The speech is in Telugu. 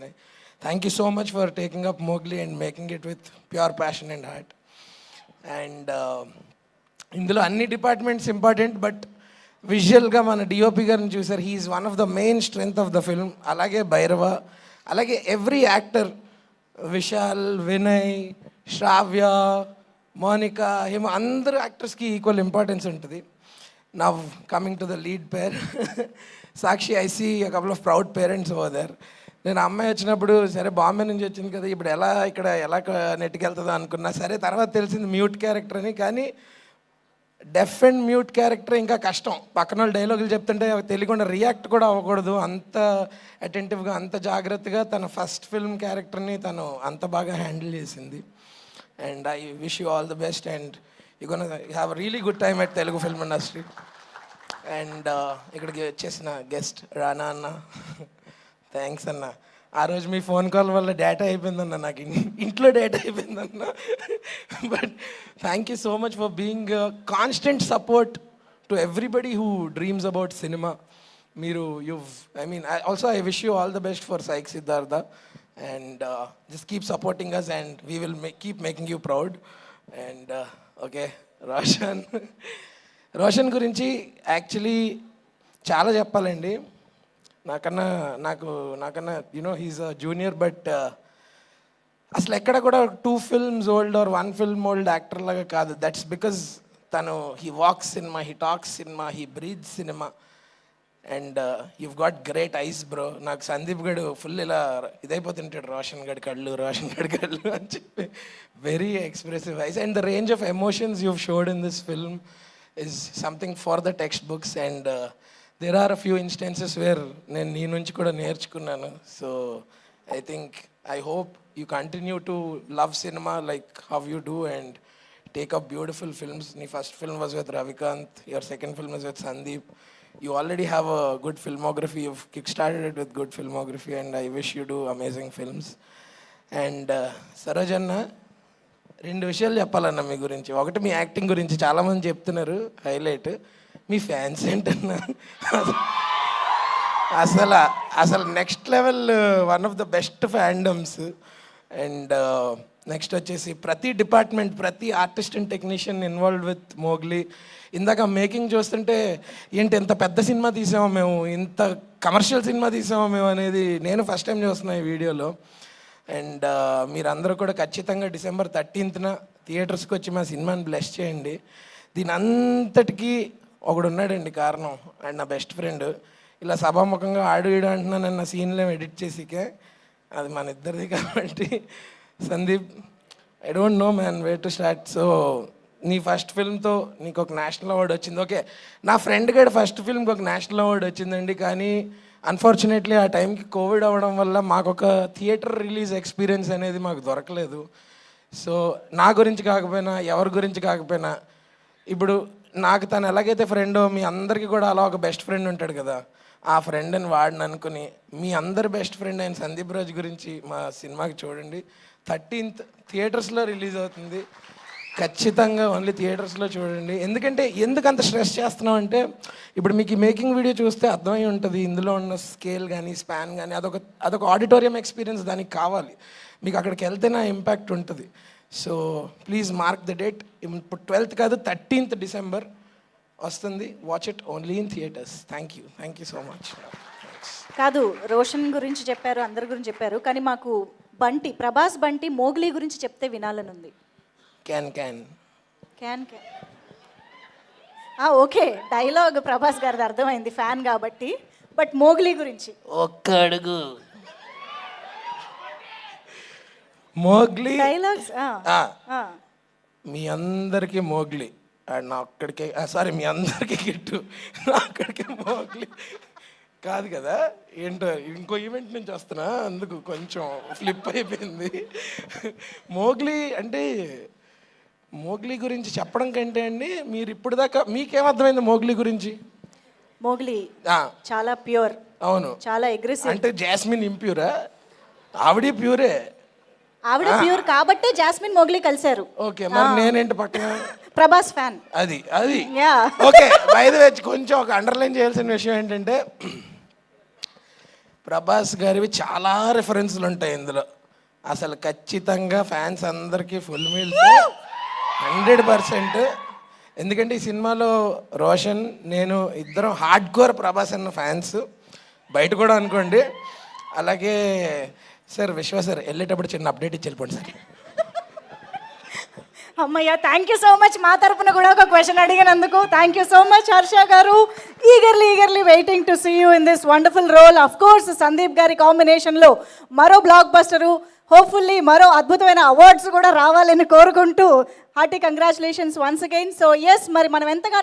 ఉన్నాయి. Thank you so much for taking up Mowgli and making it with pure passion and heart. And ఇందులో అన్ని డిపార్ట్మెంట్స్ ఇంపార్టెంట్, బట్ విజువల్గా మన డిఓపి గారిని చూసారు. He's one of the main strength of the film. అలాగే భైరవ, అలాగే ఎవ్రీ యాక్టర్, విశాల్, వినయ్, శ్రావ్య, మోనికా, హిమ, అందరు యాక్టర్స్కి ఈక్వల్ ఇంపార్టెన్స్ ఉంటుంది. Now coming to the lead pair Sakshi, I see a couple of proud parents over there. నేను అమ్మాయి వచ్చినప్పుడు సరే బాంబే నుంచి వచ్చింది కదా, ఇప్పుడు ఎలా నెట్టుకెళ్తుందో అనుకున్నా. సరే తర్వాత తెలిసింది మ్యూట్ క్యారెక్టర్ అని. కానీ డెఫ్ అండ్ మ్యూట్ క్యారెక్టర్ ఇంకా కష్టం. పక్కన వాళ్ళు డైలాగులు చెప్తుంటే తెలియకుండా రియాక్ట్ కూడా అవ్వకూడదు. అంత అటెంటివ్గా, అంత జాగ్రత్తగా తన ఫస్ట్ ఫిల్మ్ క్యారెక్టర్ని తను అంత బాగా హ్యాండిల్ చేసింది. And I wish you all the best and you gonna have a really good time at Telugu film industry. And ఇక్కడికి వచ్చేసిన గెస్ట్ రానా అన్న, థ్యాంక్స్ అన్న. ఆ రోజు మీ ఫోన్ కాల్ వల్ల డేటా అయిపోయిందన్న, నాకు ఇంట్లో డేటా అయిపోయిందన్న. But thank you so much for being constant support to everybody who dreams about cinema. మీరు I wish you all the best for Saik Siddhartha and just keep supporting us and we will keep making you proud. And okay, Roshan గురించి యాక్చువల్లీ చాలా చెప్పాలండి. నాకన్నా హీస్ అ జూనియర్, బట్ అసలు ఎక్కడ కూడా 2 films old or 1 film old actor లాగా కాదు. దట్స్ బికాజ్ తను he walks cinema, he talks cinema, he breathe cinema. And you've got great eyes bro. నాకు సందీప్ గడు ఫుల్ ఇలా ఇదైపోతుంటాడు, రోషన్ గడి కళ్ళు అని చెప్పి. Very expressive eyes and the range of emotions you've showed in this film is something for the textbooks. And there are a few instances where నేను నీ నుంచి కూడా నేర్చుకున్నాను. So I hope you continue to love cinema like how you do and take up beautiful films. Your first film was with Ravikant, your second film was with Sandeep. You already have a good filmography. You've kickstarted it with good filmography and I wish you do amazing films. And Sarajanna, 2 విషయాలు చెప్పాలన్న మీ గురించి. ఒకటి మీ యాక్టింగ్ గురించి చాలామంది చెప్తున్నారు హైలైట్. మీ ఫ్యాన్స్ ఏంటన్నా అసలు next level, one of the best fandoms. And next వచ్చేసి ప్రతి డిపార్ట్మెంట్, ప్రతి artist and technician involved with Mowgli. ఇందాక మేకింగ్ చూస్తుంటే ఏంటి ఎంత పెద్ద సినిమా తీసామో మేము, ఇంత కమర్షియల్ సినిమా తీసామో మేము అనేది నేను ఫస్ట్ టైం చూస్తున్నాను ఈ వీడియోలో. అండ్ మీరందరూ కూడా ఖచ్చితంగా December 13th థియేటర్స్కి వచ్చి మా సినిమాని బ్లెస్ చేయండి. దీని అంతటికీ ఒకడు ఉన్నాడండి కారణం, అండ్ నా బెస్ట్ ఫ్రెండ్. ఇలా సభాముఖంగా ఆడు ఈడు అంటున్నాను నా సీన్లో ఎడిట్ చేసికే, అది మన ఇద్దరిది కాబట్టి. Sandeep, I don't know man way to start. So నీ ఫస్ట్ ఫిల్మ్తో నీకు ఒక నేషనల్ అవార్డు వచ్చింది. ఓకే, నా ఫ్రెండ్ గడి ఫస్ట్ ఫిల్మ్కి ఒక నేషనల్ అవార్డు వచ్చిందండి. కానీ అన్ఫార్చునేట్లీ ఆ టైంకి కోవిడ్ అవ్వడం వల్ల మాకు ఒక థియేటర్ రిలీజ్ ఎక్స్పీరియన్స్ అనేది మాకు దొరకలేదు. సో నా గురించి కాకపోయినా, ఎవరి గురించి కాకపోయినా, ఇప్పుడు నాకు తను ఎలాగైతే ఫ్రెండో మీ అందరికీ కూడా అలా ఒక బెస్ట్ ఫ్రెండ్ ఉంటాడు కదా, ఆ ఫ్రెండ్ అని వాడిని అనుకుని మీ అందరి బెస్ట్ ఫ్రెండ్ అయిన సందీప్ రాజ్ గురించి మా సినిమాకి చూడండి. 13th థియేటర్స్లో రిలీజ్ అవుతుంది. ఖచ్చితంగా ఓన్లీ థియేటర్స్లో చూడండి. ఎందుకు అంత స్ట్రెస్ చేస్తున్నాం అంటే, ఇప్పుడు మీకు ఈ మేకింగ్ వీడియో చూస్తే అర్థమై ఉంటుంది ఇందులో ఉన్న స్కేల్ కానీ స్పాన్ కానీ. అదొక ఆడిటోరియం ఎక్స్పీరియన్స్ దానికి కావాలి. మీకు అక్కడికి వెళ్తేనే ఇంపాక్ట్ ఉంటుంది. So please mark the date. ఇప్పుడు 12th కాదు, 13th December వస్తుంది. Watch it only in theatres. Thank you so much. కాదు, రోషన్ గురించి చెప్పారు, అందరి గురించి చెప్పారు, కానీ మాకు ప్రభాస్ బంటి మోగ్లీ గురించి చెప్తే వినాలని ఉంది. క్యాన్ ఓకే, డైలాగ్ ప్రభాస్ గారిది అర్థమైంది, ఫ్యాన్ కాబట్టి. బట్ మోగ్లీ గురించి ఒక్క అడుగు. మోగ్లీ డైలాగ్స్ మీ అందరికీ మోగ్లీ అండ్ నా ఒక్కడికే, సారీ మీ అందరికీ గిట్టు, నా ఒక్కడికే మోగ్లీ కాదు కదా. ఏంటో ఇంకో ఈవెంట్ నుంచి వస్తున్నా, అందుకు కొంచెం ఫ్లిప్ అయిపోయింది. మోగ్లీ గురించి చెప్పడం కంటే అండి, మీరు ఇప్పుడు దాకా మీకేమర్థమైంది మోగ్లీ గురించి? మోగ్లీ చాలా ప్యూర్. అవును, చాలా అగ్రెసివ్. అంటే జాస్మిన్ ఇంప్యూరా? ఆవిడ ప్యూరే. ఆవిడ ప్యూర్ కాబట్టే జాస్మిన్ మోగ్లీ కలిశారు. ఓకే, మరి నేనేంటి పక్కన ప్రభాస్ ఫ్యాన్. అది ఓకే. బై ది వే కొంచెం ఒక అండర్లైన్ చేయాల్సిన విషయం ఏంటంటే, ప్రభాస్ గారివి చాలా రిఫరెన్స్లు ఉంటాయి ఇందులో. అసలు ఖచ్చితంగా ఫ్యాన్స్ అందరికీ ఫుల్ మీల్స్ 100%. ఎందుకంటే ఈ సినిమాలో రోషన్ నేను ఇద్దరం హార్డ్ కోర్ ప్రభాస్ అన్న ఫ్యాన్స్, బయట కూడా అనుకోండి. అలాగే సార్ విశ్వ సార్ వెళ్ళేటప్పుడు చిన్న అప్డేట్ ఇచ్చి వెళ్ళిపోండి సార్. అమ్మయ్య, థ్యాంక్ యూ సో మచ్. మా తరపున కూడా ఒక క్వశ్చన్ అడిగినందుకు thank you so much Harsha గారు. Eagerly waiting to see you in this wonderful role. Of course Sandeep గారి కాంబినేషన్లో మరో బ్లాక్ బస్టరు, హోప్ఫుల్లీ మరో అద్భుతమైన అవార్డ్స్ కూడా రావాలని కోరుకుంటూ hearty congratulations once again. So yes, మరి మనం ఎంతగానో